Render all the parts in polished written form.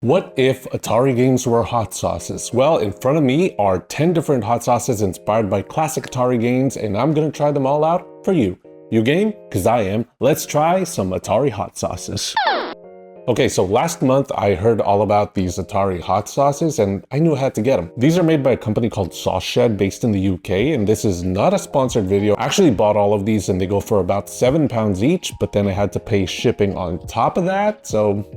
What if Atari games were hot sauces? Well, in front of me are 10 different hot sauces inspired by classic Atari games, and I'm gonna try them all out for you. You game? Cause I am. Let's try some Atari hot sauces. Okay, so last month I heard all about these Atari hot sauces and I knew I had to get them. These are made by a company called Sauce Shed based in the UK, and this is not a sponsored video. I actually bought all of these and they go for about £7 each, but then I had to pay shipping on top of that, so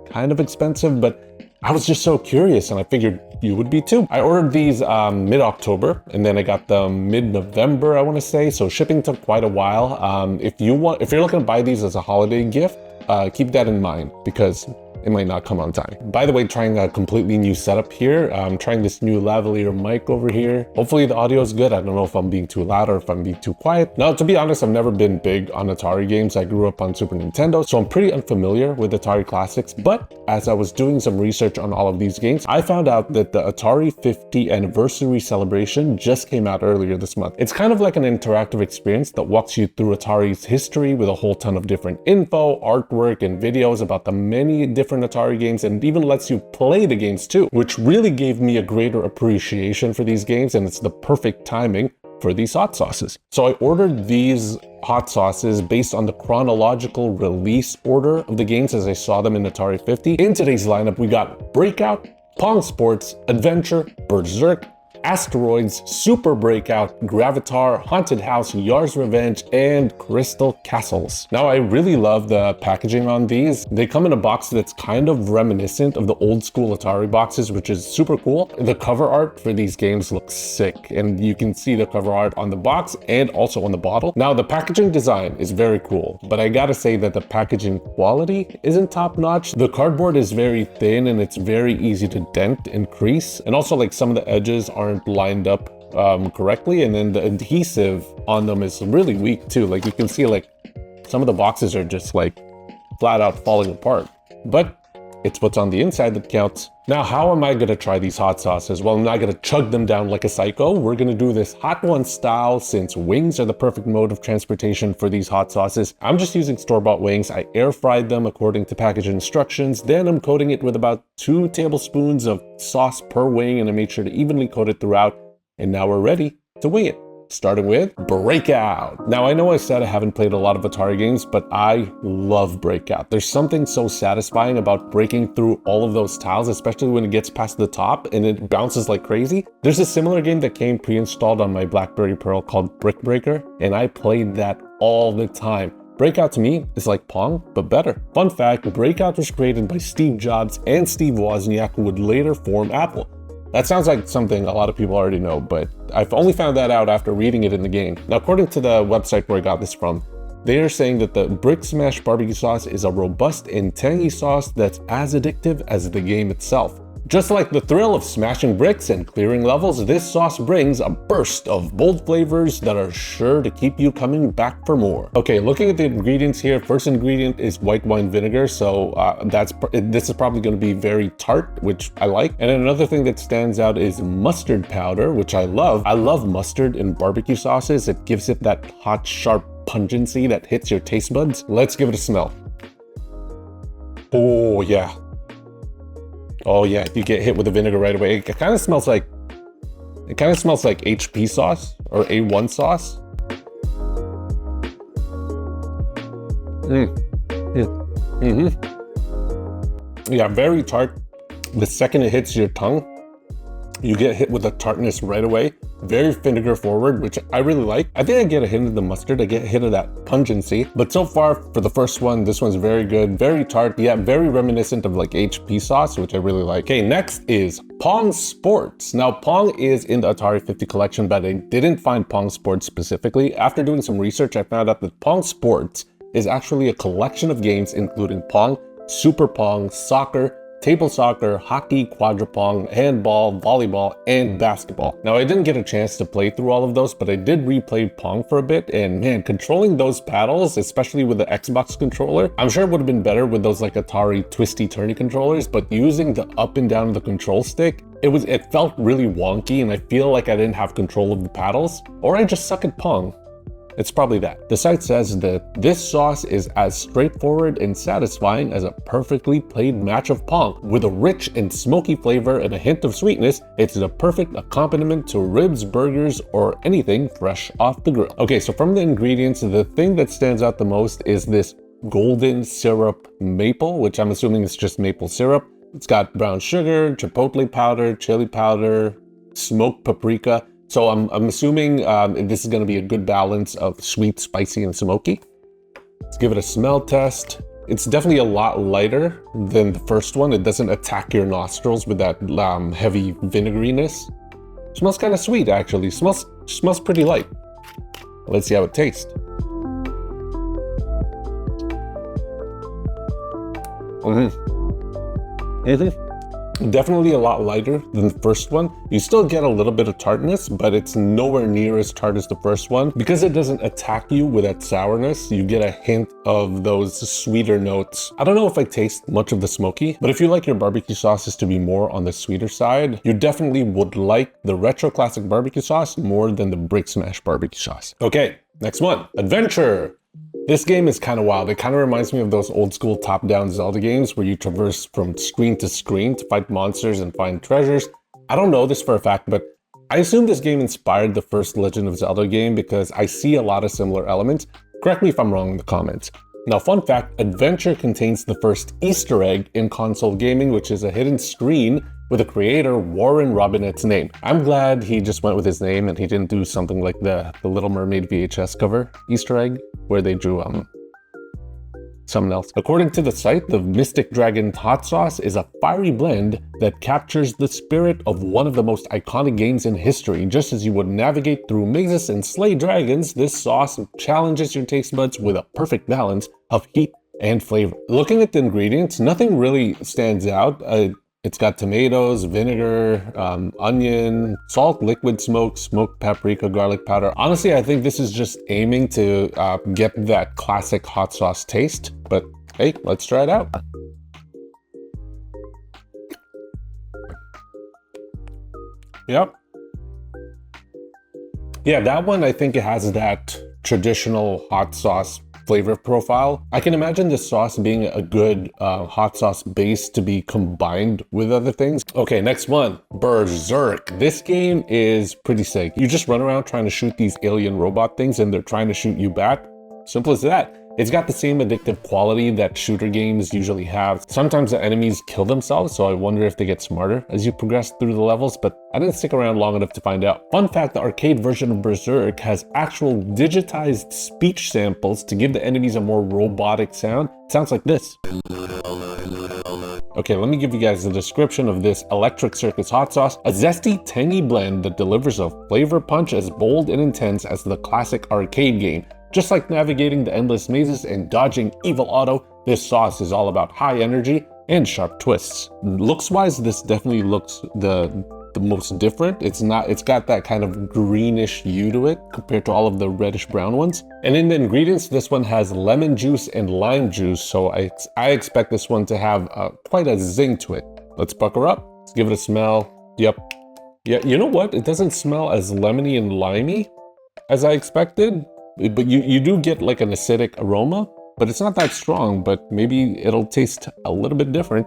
kind of expensive, but I was just so curious and I figured you would be too. I ordered these mid-October and then I got them mid-November, I want to say, so shipping took quite a while. If you're looking to buy these as a holiday gift, keep that in mind because it might not come on time. By the way, trying a completely new setup here. I'm trying this new lavalier mic over here. Hopefully the audio is good. I don't know if I'm being too loud or if I'm being too quiet. Now, to be honest, I've never been big on Atari games. I grew up on Super Nintendo, so I'm pretty unfamiliar with Atari classics. But as I was doing some research on all of these games, I found out that the Atari 50 anniversary celebration just came out earlier this month. It's kind of like an interactive experience that walks you through Atari's history with a whole ton of different info, artwork, and videos about the many different Atari games, and even lets you play the games too, which really gave me a greater appreciation for these games, and it's the perfect timing for these hot sauces. So I ordered these hot sauces based on the chronological release order of the games as I saw them in Atari 50. In today's lineup, we got Breakout, Pong Sports, Adventure, Berzerk, Asteroids, Super Breakout, Gravitar, Haunted House, Yar's Revenge, and Crystal Castles. Now, I really love the packaging on these. They come in a box that's kind of reminiscent of the old school Atari boxes, which is super cool. The cover art for these games looks sick, and you can see the cover art on the box and also on the bottle. Now, the packaging design is very cool, but I gotta say that the packaging quality isn't top notch. The cardboard is very thin and it's very easy to dent and crease, and also like some of the edges aren't lined up correctly, and then the adhesive on them is really weak too. Like you can see, like some of the boxes are just like flat out falling apart, but it's what's on the inside that counts. Now, how am I gonna try these hot sauces? Well, I'm not gonna chug them down like a psycho. We're gonna do this hot one style, since wings are the perfect mode of transportation for these hot sauces. I'm just using store-bought wings. I air fried them according to package instructions. Then I'm coating it with about 2 tablespoons of sauce per wing, and I made sure to evenly coat it throughout. And now we're ready to wing it. Starting with Breakout. Now, I know I said I haven't played a lot of Atari games, but I love Breakout. There's something so satisfying about breaking through all of those tiles, especially when it gets past the top and it bounces like crazy. There's a similar game that came pre-installed on my BlackBerry Pearl called Brick Breaker, and I played that all the time. Breakout to me is like Pong, but better. Fun fact, Breakout was created by Steve Jobs and Steve Wozniak, who would later form Apple. That sounds like something a lot of people already know, but I've only found that out after reading it in the game. Now, according to the website where I got this from, they are saying that the Brick Smash barbecue sauce is a robust and tangy sauce that's as addictive as the game itself. Just like the thrill of smashing bricks and clearing levels, this sauce brings a burst of bold flavors that are sure to keep you coming back for more. Okay, looking at the ingredients here, first ingredient is white wine vinegar, so this is probably going to be very tart, which I like. And then another thing that stands out is mustard powder, which I love. I love mustard in barbecue sauces. It gives it that hot, sharp pungency that hits your taste buds. Let's give it a smell. Oh yeah. Oh yeah, you get hit with the vinegar right away. It kind of smells like HP sauce or A1 sauce. Yeah, very tart. The second it hits your tongue, you get hit with the tartness right away. Very vinegar forward, which I really like. I think I get a hint of the mustard. I get a hint of that pungency. But so far for the first one, this one's very good, very tart. Yeah, very reminiscent of like HP sauce, which I really like. Okay, next is Pong Sports. Now, Pong is in the Atari 50 collection, but I didn't find Pong Sports specifically. After doing some research, I found out that Pong Sports is actually a collection of games including Pong, Super Pong, soccer, table soccer, hockey, quadrupong, handball, volleyball, and basketball. Now, I didn't get a chance to play through all of those, but I did replay Pong for a bit, and man, controlling those paddles, especially with the Xbox controller, I'm sure it would have been better with those like Atari twisty-turny controllers, but using the up and down of the control stick, it felt really wonky, and I feel like I didn't have control of the paddles, or I just suck at Pong. It's probably that. The site says that this sauce is as straightforward and satisfying as a perfectly played match of Pong. With a rich and smoky flavor and a hint of sweetness, it's the perfect accompaniment to ribs, burgers, or anything fresh off the grill. Okay, so from the ingredients, the thing that stands out the most is this golden syrup maple, which I'm assuming is just maple syrup. It's got brown sugar, chipotle powder, chili powder, smoked paprika. So I'm assuming this is going to be a good balance of sweet, spicy, and smoky. Let's give it a smell test. It's definitely a lot lighter than the first one. It doesn't attack your nostrils with that heavy vinegariness. Smells kind of sweet, actually. Smells pretty light. Let's see how it tastes. Definitely a lot lighter than the first one. You still get a little bit of tartness, but it's nowhere near as tart as the first one. Because it doesn't attack you with that sourness, you get a hint of those sweeter notes. I don't know if I taste much of the smoky, but if you like your barbecue sauces to be more on the sweeter side, you definitely would like the retro classic barbecue sauce more than the Brick Smash barbecue sauce. Okay, next one, Adventure. This game is kind of wild. It kind of reminds me of those old school top-down Zelda games where you traverse from screen to screen to fight monsters and find treasures. I don't know this for a fact, but I assume this game inspired the first Legend of Zelda game because I see a lot of similar elements. Correct me if I'm wrong in the comments. Now, fun fact, Adventure contains the first Easter egg in console gaming, which is a hidden screen with the creator Warren Robinette's name. I'm glad he just went with his name and he didn't do something like the Little Mermaid VHS cover Easter egg where they drew something else. According to the site, the Mystic Dragon hot sauce is a fiery blend that captures the spirit of one of the most iconic games in history. Just as you would navigate through mazes and slay dragons, this sauce challenges your taste buds with a perfect balance of heat and flavor. Looking at the ingredients, nothing really stands out. It's got tomatoes, vinegar, onion, salt, liquid smoke, smoked paprika, garlic powder. Honestly, I think this is just aiming to get that classic hot sauce taste, but hey, let's try it out. Yep. Yeah, that one, I think it has that traditional hot sauce flavor profile. I can imagine this sauce being a good hot sauce base to be combined with other things. Okay, next one, Berzerk. This game is pretty sick. You just run around trying to shoot these alien robot things and they're trying to shoot you back. Simple as that. It's got the same addictive quality that shooter games usually have. Sometimes the enemies kill themselves, so I wonder if they get smarter as you progress through the levels, but I didn't stick around long enough to find out. Fun fact, the arcade version of Berzerk has actual digitized speech samples to give the enemies a more robotic sound. It sounds like this. Okay, let me give you guys a description of this Electric Circus hot sauce. A zesty, tangy blend that delivers a flavor punch as bold and intense as the classic arcade game. Just like navigating the endless mazes and dodging Evil Otto, this sauce is all about high energy and sharp twists. Looks-wise, this definitely looks the most different. It's got that kind of greenish hue to it compared to all of the reddish brown ones. And in the ingredients, this one has lemon juice and lime juice, so I expect this one to have quite a zing to it. Let's pucker up. Let's give it a smell. Yep. Yeah, you know what? It doesn't smell as lemony and limey as I expected. But you do get like an acidic aroma, but it's not that strong, but maybe it'll taste a little bit different.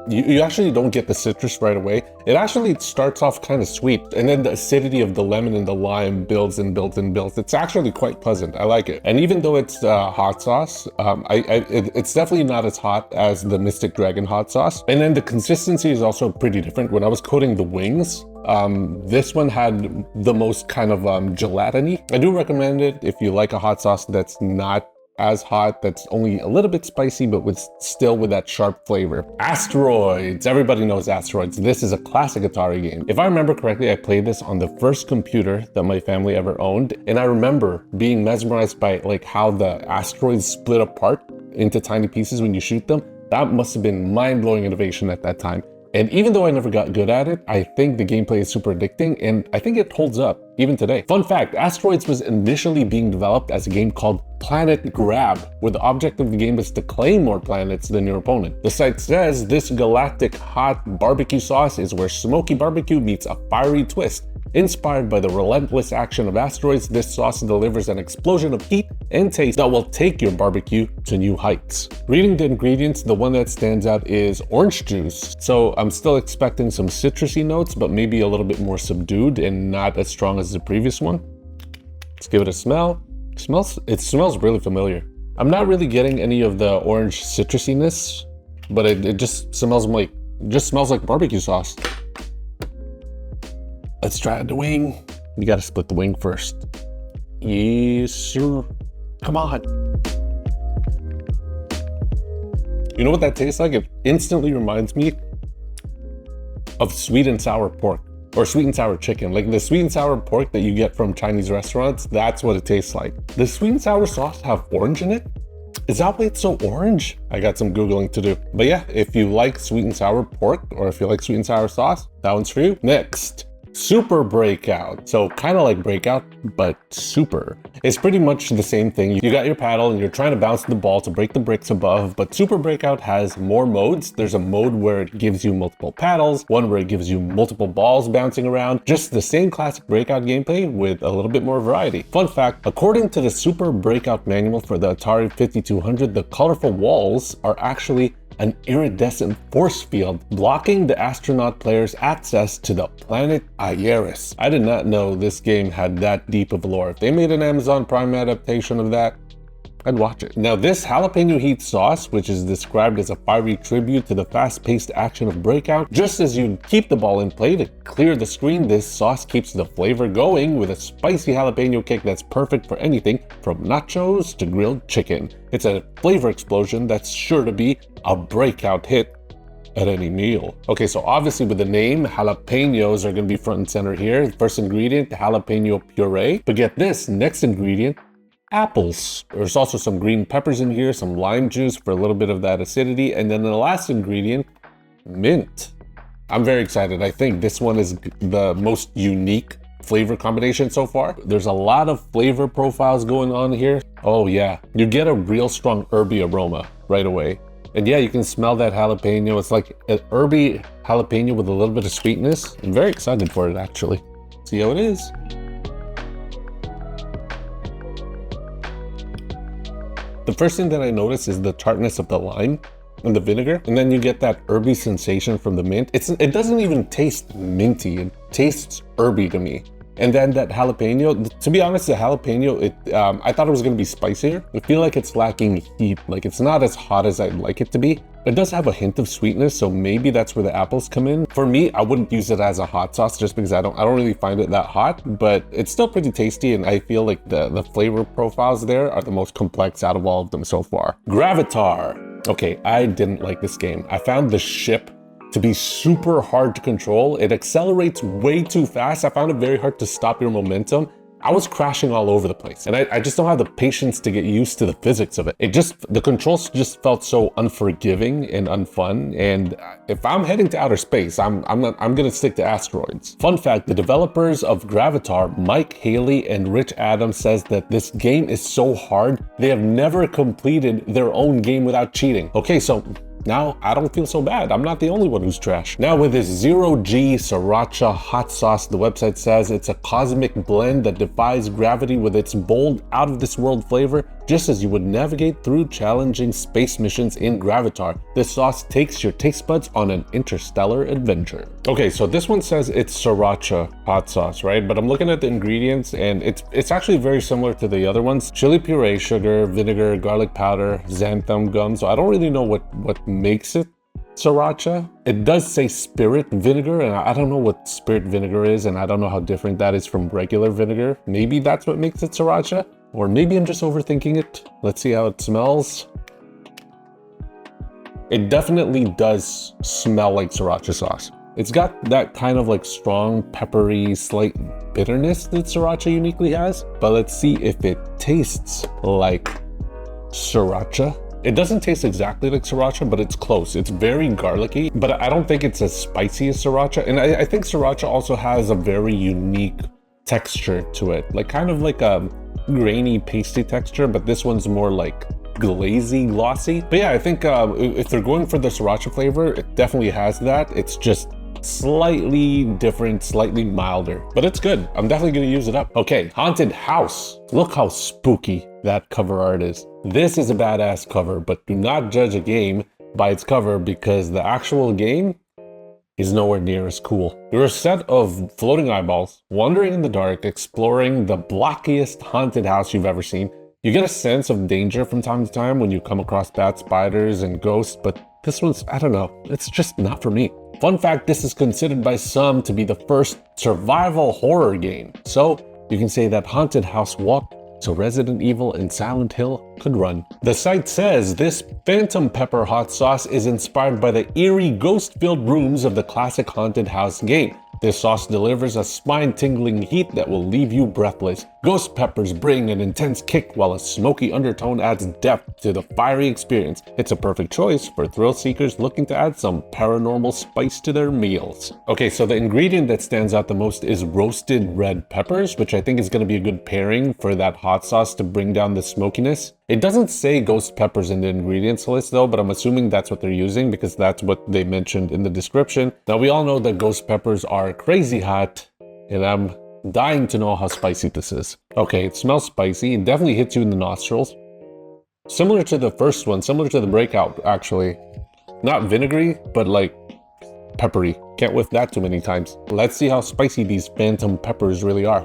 You actually don't get the citrus right away. It actually starts off kind of sweet, and then the acidity of the lemon and the lime builds and builds and builds. It's actually quite pleasant. I like it. And even though it's hot sauce, it's definitely not as hot as the Mystic Dragon hot sauce. And then the consistency is also pretty different. When I was coating the wings, this one had the most kind of gelatiny. I do recommend it if you like a hot sauce that's not as hot, that's only a little bit spicy, but still with that sharp flavor. Asteroids. Everybody knows Asteroids. This is a classic Atari game. If I remember correctly, I played this on the first computer that my family ever owned, and I remember being mesmerized by like how the asteroids split apart into tiny pieces when you shoot them. That must have been mind-blowing innovation at that time. And even though I never got good at it, I think the gameplay is super addicting, and I think it holds up even today. Fun fact, Asteroids was initially being developed as a game called Planet Grab, where the object of the game is to claim more planets than your opponent. The site says this galactic hot barbecue sauce is where smoky barbecue meets a fiery twist. Inspired by the relentless action of Asteroids, this sauce delivers an explosion of heat and taste that will take your barbecue to new heights. Reading the ingredients, the one that stands out is orange juice. So I'm still expecting some citrusy notes, but maybe a little bit more subdued and not as strong as the previous one. Let's give it a smell. It smells really familiar. I'm not really getting any of the orange citrusiness, but it just smells like barbecue sauce. Let's try the wing. You gotta split the wing first. Yes, sir. Come on. You know what that tastes like? It instantly reminds me of sweet and sour pork or sweet and sour chicken. Like the sweet and sour pork that you get from Chinese restaurants, that's what it tastes like. Does sweet and sour sauce have orange in it? Is that why it's so orange? I got some Googling to do. But yeah, if you like sweet and sour pork or if you like sweet and sour sauce, that one's for you. Next. Super Breakout. So kind of like Breakout, but super. It's pretty much the same thing. You got your paddle and you're trying to bounce the ball to break the bricks above, but Super Breakout has more modes. There's a mode where it gives you multiple paddles, one where it gives you multiple balls bouncing around, just the same classic Breakout gameplay with a little bit more variety. Fun fact, according to the Super Breakout manual for the Atari 5200, the colorful walls are actually an iridescent force field blocking the astronaut player's access to the planet Asteroids. I did not know this game had that deep of lore. If they made an Amazon Prime adaptation of that, I'd watch it. Now this jalapeno heat sauce, which is described as a fiery tribute to the fast-paced action of Breakout, just as you keep the ball in play to clear the screen, this sauce keeps the flavor going with a spicy jalapeno kick that's perfect for anything from nachos to grilled chicken. It's a flavor explosion that's sure to be a breakout hit at any meal. Okay, so obviously with the name, jalapenos are gonna be front and center here. First ingredient, jalapeno puree. But get this, next ingredient, apples. There's also some green peppers in here, some lime juice for a little bit of that acidity, and then the last ingredient, mint. I'm very excited. I think this one is the most unique flavor combination so far. There's a lot of flavor profiles going on here. Oh yeah, you get a real strong herby aroma right away. And yeah, you can smell that jalapeno. It's like an herby jalapeno with a little bit of sweetness. I'm very excited for it actually. See how it is. The first thing that I notice is the tartness of the lime and the vinegar, and then you get that herby sensation from the mint. It doesn't even taste minty, it tastes herby to me. And then that jalapeno, to be honest, the jalapeno, I thought it was gonna be spicier. I feel like it's lacking heat, like it's not as hot as I'd like it to be. It does have a hint of sweetness, so maybe that's where the apples come in. For me, I wouldn't use it as a hot sauce just because I don't really find it that hot, but it's still pretty tasty, and I feel like the flavor profiles there are the most complex out of all of them so far. Gravitar. Okay, I didn't like this game. I found the ship to be super hard to control. It accelerates way too fast. I found it very hard to stop your momentum. I was crashing all over the place, and I just don't have the patience to get used to the physics of it. The controls just felt so unforgiving and unfun, and if I'm heading to outer space, I'm gonna stick to Asteroids. Fun fact, the developers of Gravitar, Mike Haley and Rich Adams, says that this game is so hard, they have never completed their own game without cheating. Okay, so now I don't feel so bad. I'm not the only one who's trash. Now with this 0G Sriracha hot sauce, the website says it's a cosmic blend that defies gravity with its bold, out of this world flavor, just as you would navigate through challenging space missions in Gravitar. This sauce takes your taste buds on an interstellar adventure. Okay, so this one says it's Sriracha hot sauce, right? But I'm looking at the ingredients and it's actually very similar to the other ones. Chili puree, sugar, vinegar, garlic powder, xanthan gum. So I don't really know what makes it Sriracha. It does say spirit vinegar, and I don't know what spirit vinegar is, and I don't know how different that is from regular vinegar. Maybe that's what makes it Sriracha, or maybe I'm just overthinking it. Let's see how it smells. It definitely does smell like Sriracha sauce. It's got that kind of like strong, peppery, slight bitterness that Sriracha uniquely has, but let's see if it tastes like Sriracha. It doesn't taste exactly like sriracha, but it's close. It's very garlicky, but I don't think it's as spicy as sriracha. And I think sriracha also has a very unique texture to it, like kind of like a grainy, pasty texture, but this one's more like glazy, glossy. But yeah, I think if they're going for the sriracha flavor, it definitely has that. It's just slightly different, slightly milder, but it's good. I'm definitely gonna use it up. Okay, Haunted House. Look how spooky that cover art is. This is a badass cover, but do not judge a game by its cover because the actual game is nowhere near as cool. You're a set of floating eyeballs, wandering in the dark, exploring the blockiest haunted house you've ever seen. You get a sense of danger from time to time when you come across bad spiders and ghosts, but this one's, I don't know, it's just not for me. Fun fact, this is considered by some to be the first survival horror game. So you can say that Haunted House walked so Resident Evil and Silent Hill could run. The site says this phantom pepper hot sauce is inspired by the eerie ghost-filled rooms of the classic Haunted House game. This sauce delivers a spine-tingling heat that will leave you breathless. Ghost peppers bring an intense kick while a smoky undertone adds depth to the fiery experience. It's a perfect choice for thrill seekers looking to add some paranormal spice to their meals. Okay, so the ingredient that stands out the most is roasted red peppers, which I think is going to be a good pairing for that hot sauce to bring down the smokiness. It doesn't say ghost peppers in the ingredients list though, but I'm assuming that's what they're using because that's what they mentioned in the description. Now we all know that ghost peppers are crazy hot, and I'm dying to know how spicy this is. Okay, it smells spicy. It definitely hits you in the nostrils. Similar to the first one, similar to the Breakout actually. Not vinegary, but like peppery. Can't whiff that too many times. Let's see how spicy these phantom peppers really are.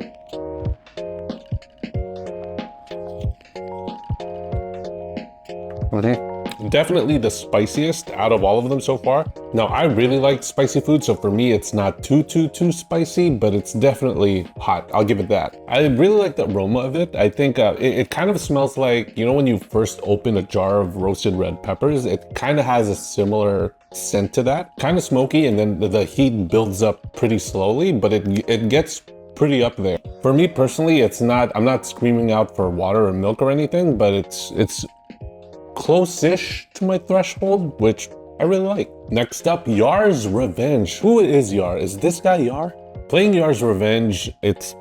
Definitely the spiciest out of all of them so far. Now, I really like spicy food, so for me, it's not too spicy, but it's definitely hot. I'll give it that. I really like the aroma of it. I think it kind of smells like, you know, when you first open a jar of roasted red peppers, it kind of has a similar scent to that. Kind of smoky, and then the heat builds up pretty slowly, but it gets pretty up there. For me personally, I'm not screaming out for water or milk or anything, but it's close-ish to my threshold, which I really like. Next up, Yar's Revenge. Who is Yar? Is this guy Yar? Playing Yar's Revenge, it's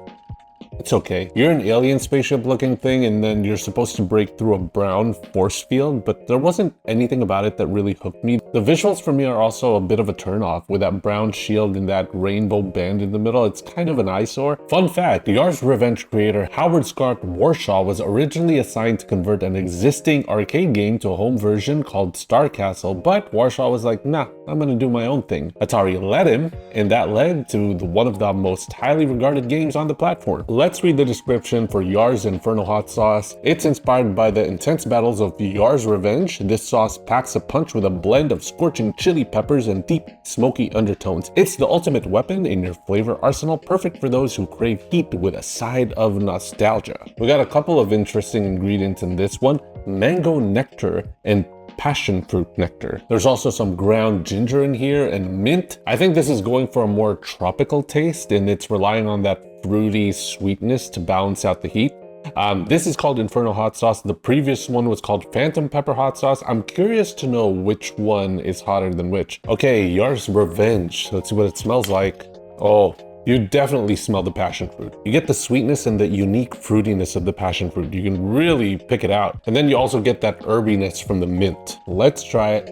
okay. You're an alien spaceship looking thing, and then you're supposed to break through a brown force field, but there wasn't anything about it that really hooked me. The visuals for me are also a bit of a turnoff with that brown shield and that rainbow band in the middle. It's kind of an eyesore. Fun fact, Yar's Revenge creator Howard Scott Warshaw was originally assigned to convert an existing arcade game to a home version called Star Castle, but Warshaw was like, nah, I'm gonna do my own thing. Atari let him, and that led to one of the most highly regarded games on the platform. Let's read the description for Yar's Inferno Hot Sauce. It's inspired by the intense battles of Yar's Revenge. This sauce packs a punch with a blend of scorching chili peppers and deep, smoky undertones. It's the ultimate weapon in your flavor arsenal, perfect for those who crave heat with a side of nostalgia. We got a couple of interesting ingredients in this one: mango nectar and passion fruit nectar. There's also some ground ginger in here and mint. I think this is going for a more tropical taste, and it's relying on that fruity sweetness to balance out the heat. This is called Inferno Hot Sauce. The previous one was called Phantom Pepper Hot Sauce. I'm curious to know which one is hotter than which. Okay, Yar's Revenge. Let's see what it smells like. Oh, you definitely smell the passion fruit. You get the sweetness and the unique fruitiness of the passion fruit. You can really pick it out. And then you also get that herbiness from the mint. Let's try it.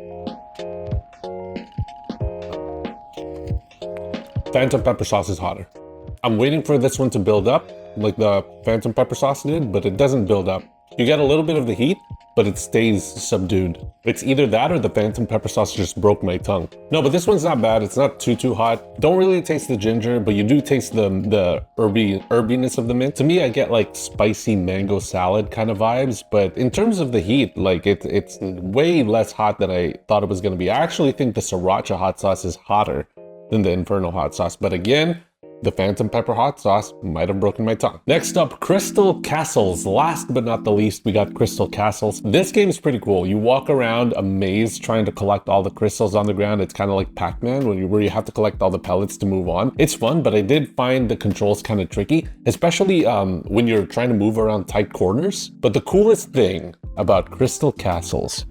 Phantom pepper sauce is hotter. I'm waiting for this one to build up like the Phantom pepper sauce did, but it doesn't build up. You get a little bit of the heat, but it stays subdued. It's either that or the Phantom pepper sauce just broke my tongue. No, but this one's not bad. It's not too hot. Don't really taste the ginger, but you do taste the herbiness of the mint. To me, I get like spicy mango salad kind of vibes, but in terms of the heat, like it's way less hot than I thought it was gonna be. I actually think the sriracha hot sauce is hotter than the Inferno hot sauce, but again, the Phantom Pepper Hot Sauce might have broken my tongue. Next up, Crystal Castles. Last but not the least, we got Crystal Castles. This game is pretty cool. You walk around a maze trying to collect all the crystals on the ground. It's kind of like Pac-Man where you have to collect all the pellets to move on. It's fun, but I did find the controls kind of tricky, especially when you're trying to move around tight corners. But the coolest thing about Crystal Castles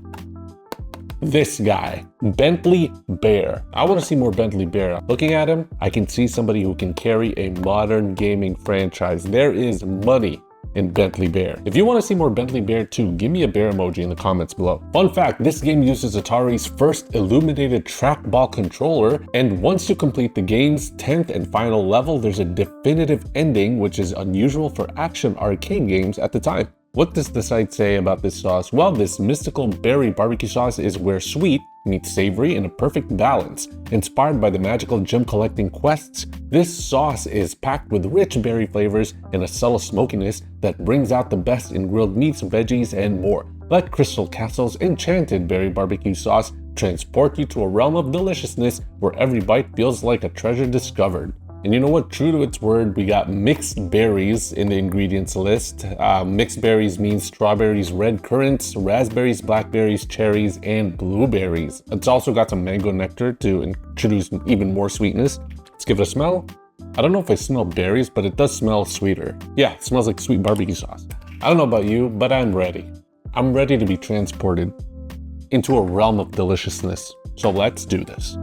this guy, Bentley Bear. I want to see more Bentley Bear. Looking at him, I can see somebody who can carry a modern gaming franchise. There is money in Bentley Bear. If you want to see more Bentley Bear too, give me a bear emoji in the comments below. Fun fact, this game uses Atari's first illuminated trackball controller, and once you complete the game's 10th and final level, there's a definitive ending, which is unusual for action arcade games at the time. What does the site say about this sauce? Well, this mystical berry barbecue sauce is where sweet meets savory in a perfect balance. Inspired by the magical gem collecting quests, this sauce is packed with rich berry flavors and a subtle smokiness that brings out the best in grilled meats, veggies, and more. Let Crystal Castle's enchanted berry barbecue sauce transport you to a realm of deliciousness where every bite feels like a treasure discovered. And you know what? True to its word, we got mixed berries in the ingredients list. Mixed berries means strawberries, red currants, raspberries, blackberries, cherries, and blueberries. It's also got some mango nectar to introduce even more sweetness. Let's give it a smell. I don't know if I smell berries, but it does smell sweeter. Yeah, it smells like sweet barbecue sauce. I don't know about you, but I'm ready. I'm ready to be transported into a realm of deliciousness. So let's do this.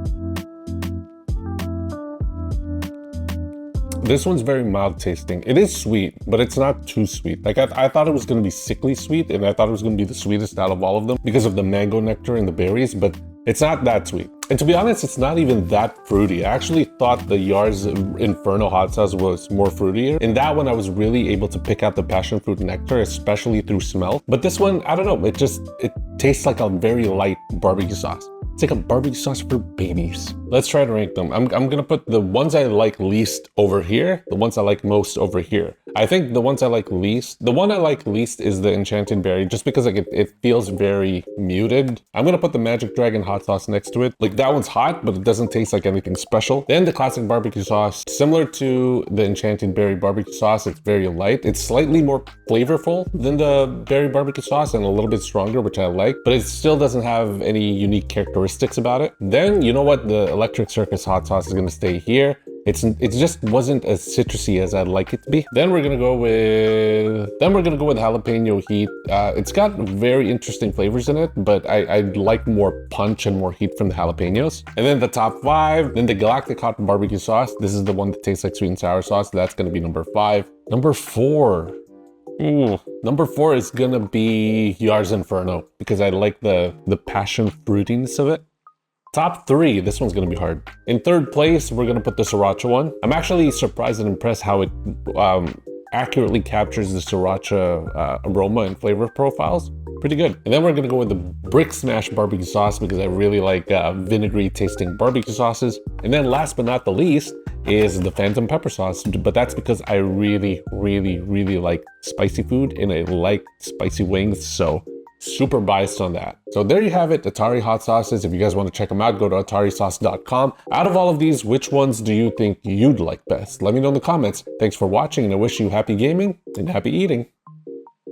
This one's very mild tasting. It is sweet, but it's not too sweet. Like I thought it was gonna be sickly sweet, and I thought it was gonna be the sweetest out of all of them because of the mango nectar and the berries, but it's not that sweet. And to be honest, it's not even that fruity. I actually thought the Yar's Inferno hot sauce was more fruitier. In that one, I was really able to pick out the passion fruit nectar, especially through smell. But this one, I don't know, it tastes like a very light barbecue sauce. It's like a barbecue sauce for babies. Let's try to rank them. I'm gonna put the ones I like least over here, the ones I like most over here. I think the ones I like least, the one I like least is the Enchanted Berry, just because like it feels very muted. I'm gonna put the Magic Dragon hot sauce next to it. Like that one's hot, but it doesn't taste like anything special. Then the classic barbecue sauce, similar to the Enchanted Berry barbecue sauce, it's very light. It's slightly more flavorful than the berry barbecue sauce and a little bit stronger, which I like, but it still doesn't have any unique characteristics about it. Then, you know what? The Electric Circus hot sauce is gonna stay here. It just wasn't as citrusy as I'd like it to be. Then we're gonna go with jalapeno heat. It's got very interesting flavors in it, but I'd like more punch and more heat from the jalapenos. And then the top 5, then the Galactic Hot Barbecue Sauce. This is the one that tastes like sweet and sour sauce. That's gonna be number 5. Number 4. Number 4 is gonna be Yar's Inferno because I like the passion fruitiness of it. Top 3, this one's gonna be hard. In 3rd place, we're gonna put the Sriracha one. I'm actually surprised and impressed how it accurately captures the Sriracha aroma and flavor profiles. Pretty good. And then we're gonna go with the Brick Smash barbecue sauce because I really like vinegary tasting barbecue sauces. And then last but not the least is the Phantom Pepper sauce, but that's because I really like spicy food and I like spicy wings, so super biased on that. So there you have it, Atari hot sauces. If you guys want to check them out, go to atarisauce.com. Out of all of these, which ones do you think you'd like best? Let me know in the comments. Thanks for watching, and I wish you happy gaming and happy eating.